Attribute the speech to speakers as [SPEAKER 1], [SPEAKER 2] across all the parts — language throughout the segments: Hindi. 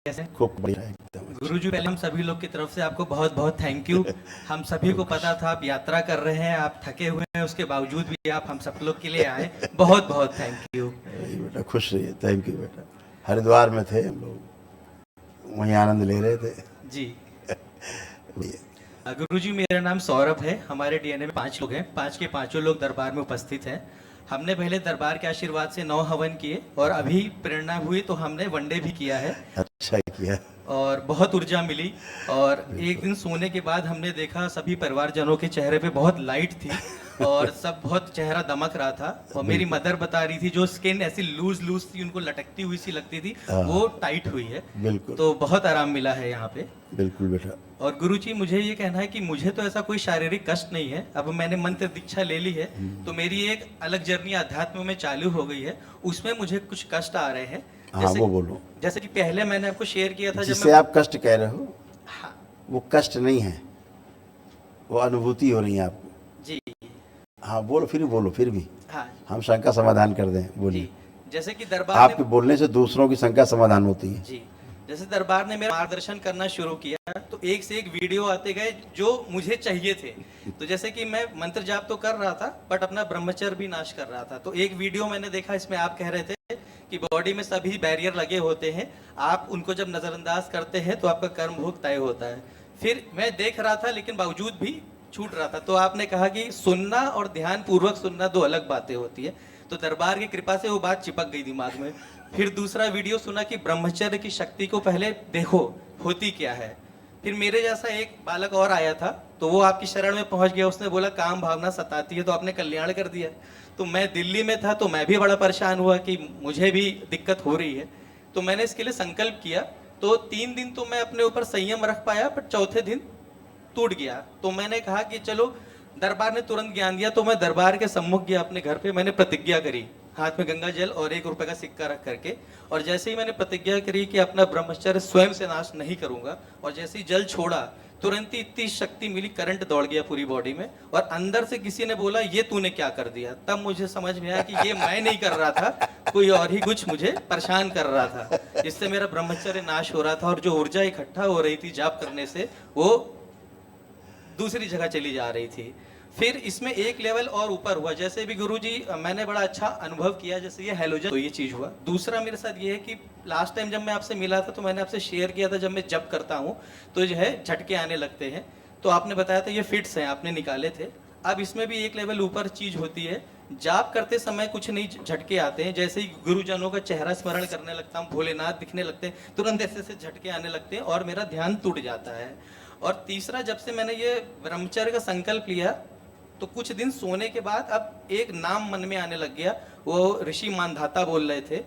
[SPEAKER 1] कैसे?
[SPEAKER 2] खूब बढ़िया एकदम।
[SPEAKER 1] गुरुजी, पहले हम सभी लोग की तरफ से आपको बहुत बहुत थैंक यू। हम सभी को पता था आप यात्रा कर रहे हैं, आप थके हुए हैं, उसके बावजूद भी आप हम सब लोग के लिए आए। बहुत बहुत थैंक यू।
[SPEAKER 2] वही बेटा, खुश रहिए। थैंक यू बेटा। हरिद्वार में थे हम लोग, वहीं आनंद ले रहे थे।
[SPEAKER 1] जी गुरुजी, मेरा नाम सौरभ है। हमारे डीएनए में 5 लोग हैं, 5 के पांचों लोग दरबार में उपस्थित हैं। हमने पहले दरबार के आशीर्वाद से 9 हवन किए और अभी प्रेरणा हुई तो हमने वनडे भी किया है
[SPEAKER 2] अच्छा किया।
[SPEAKER 1] और बहुत ऊर्जा मिली। और एक
[SPEAKER 2] बिल्कुल।
[SPEAKER 1] दिन सोने के बाद हमने देखा सभी परिवारजनों के चेहरे पे बहुत लाइट थी और सब बहुत चेहरा दमक रहा था। और मेरी
[SPEAKER 2] बिल्कुल।
[SPEAKER 1] मदर बता रही थी जो स्किन ऐसी लूज लूज थी, उनको लटकती हुई सी लगती थी,
[SPEAKER 2] हाँ।
[SPEAKER 1] वो टाइट हुई है।
[SPEAKER 2] बिल्कुल
[SPEAKER 1] तो बहुत आराम मिला है यहाँ पे।
[SPEAKER 2] बिल्कुल बेटा।
[SPEAKER 1] और गुरुजी, मुझे ये कहना है कि मुझे तो ऐसा कोई शारीरिक कष्ट नहीं है। अब मैंने मंत्र दीक्षा ले ली है तो मेरी एक अलग जर्नी अध्यात्म में चालू हो गई है। उसमें मुझे कुछ कष्ट आ रहे हैं।
[SPEAKER 2] हाँ वो बोलो।
[SPEAKER 1] जैसे कि पहले मैंने आपको शेयर किया था जब
[SPEAKER 2] जिसे
[SPEAKER 1] मैं
[SPEAKER 2] आप कष्ट कह रहे हो
[SPEAKER 1] हाँ,
[SPEAKER 2] वो कष्ट नहीं है, वो अनुभूति हो रही है आपको।
[SPEAKER 1] जी
[SPEAKER 2] हाँ बोलो, फिर बोलो, फिर भी
[SPEAKER 1] हाँ
[SPEAKER 2] हम शंका समाधान कर दें।
[SPEAKER 1] जी,
[SPEAKER 2] बोलिए।
[SPEAKER 1] जैसे कि दरबार
[SPEAKER 2] आपके
[SPEAKER 1] ने
[SPEAKER 2] बोलने से दूसरों की शंका समाधान होती है।
[SPEAKER 1] जी जैसे दरबार ने मेरा मार्गदर्शन करना शुरू किया तो एक से एक वीडियो आते गए जो मुझे चाहिए थे। तो जैसे कि मैं मंत्र जाप तो कर रहा था बट अपना ब्रह्मचर्य भी नाश कर रहा था। तो एक वीडियो मैंने देखा, इसमें आप कह रहे थे कि बॉडी में सभी बैरियर लगे होते हैं, आप उनको जब नजरअंदाज करते हैं तो आपका कर्म भोग तय होता है। फिर मैं देख रहा था लेकिन बावजूद भी छूट रहा था। तो आपने कहा कि सुनना और ध्यान पूर्वक सुनना दो अलग बातें होती है। तो दरबार की कृपा से वो बात चिपक गई दिमाग में। फिर दूसरा वीडियो सुना कि ब्रह्मचर्य की शक्ति को पहले देखो होती क्या है। फिर मेरे जैसा एक बालक और आया था तो वो आपकी शरण में पहुंच गया। उसने बोला काम भावना सताती है, तो आपने कल्याण कर दिया। तो मैं दिल्ली में था तो मैं भी बड़ा परेशान हुआ कि मुझे भी दिक्कत हो रही है। तो मैंने इसके लिए संकल्प किया। तो 3 दिन तो मैं अपने ऊपर संयम रख पाया, पर चौथे दिन टूट गया। तो मैंने कहा कि चलो, दरबार ने तुरंत ज्ञान दिया तो मैं दरबार के सम्मुख गया अपने घर पे। मैंने प्रतिज्ञा करी, हाथ में गंगा जल और 1 रुपए का सिक्का रख करके। और जैसे ही मैंने प्रतिज्ञा करी कि अपना ब्रह्मचर्य स्वयं से नाश नहीं करूंगा, और जैसे ही जल छोड़ा तुरंत ही इतनी शक्ति मिली, करंट दौड़ गया पूरी बॉडी में। और अंदर से किसी ने बोला ये तूने क्या कर दिया। तब मुझे समझ में आया कि ये मैं नहीं कर रहा था, कोई और ही कुछ मुझे परेशान कर रहा था, जिससे मेरा ब्रह्मचर्य नाश हो रहा था। और जो ऊर्जा इकट्ठा हो रही थी जाप करने से, वो दूसरी जगह चली जा रही थी। फिर इसमें एक लेवल और ऊपर हुआ। जैसे भी गुरुजी मैंने बड़ा अच्छा अनुभव किया, जैसे ये हैलोजन, तो ये चीज हुआ। दूसरा मेरे साथ ये है कि लास्ट टाइम जब मैं आपसे मिला था तो मैंने आपसे शेयर किया था, जब मैं जप करता हूँ तो जो है झटके आने लगते हैं। तो आपने बताया था ये फिट्स हैं, आपने निकाले थे। अब इसमें भी एक लेवल ऊपर चीज होती है। जाप करते समय कुछ नहीं झटके आते हैं, जैसे ही गुरुजनों का चेहरा स्मरण करने लगता हूँ, भोलेनाथ दिखने लगते हैं, तुरंत ऐसे ऐसे झटके आने लगते हैं और मेरा ध्यान टूट जाता है। और तीसरा, जब से मैंने ये ब्रह्मचर्य का संकल्प लिया तो कुछ दिन सोने के बाद अब एक नाम मन में आने लग गया। वो ऋषि मानधाता बोल रहे थे,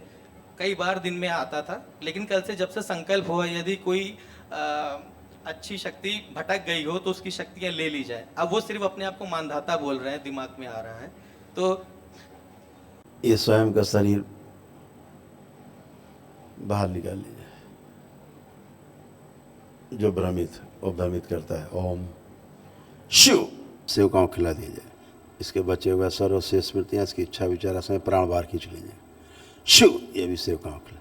[SPEAKER 1] कई बार दिन में आता था। लेकिन कल से जब से संकल्प हुआ, यदि कोई अच्छी शक्ति भटक गई हो तो उसकी शक्तियां ले ली जाए। अब वो सिर्फ अपने आप को मानधाता बोल रहे हैं, दिमाग में आ रहा है। तो
[SPEAKER 2] ये स्वयं का शरीर बाहर निकाल लीजिए, जो भ्रमित वो भ्रमित करता है। ओम शिव सेवकाओं खिला दीजिए। इसके बचे हुए सर्व से स्मृतियाँ, इसकी इच्छा विचार समय प्राण बाहर खींच लीजिए। शिव, ये भी सेवकाओं खिला।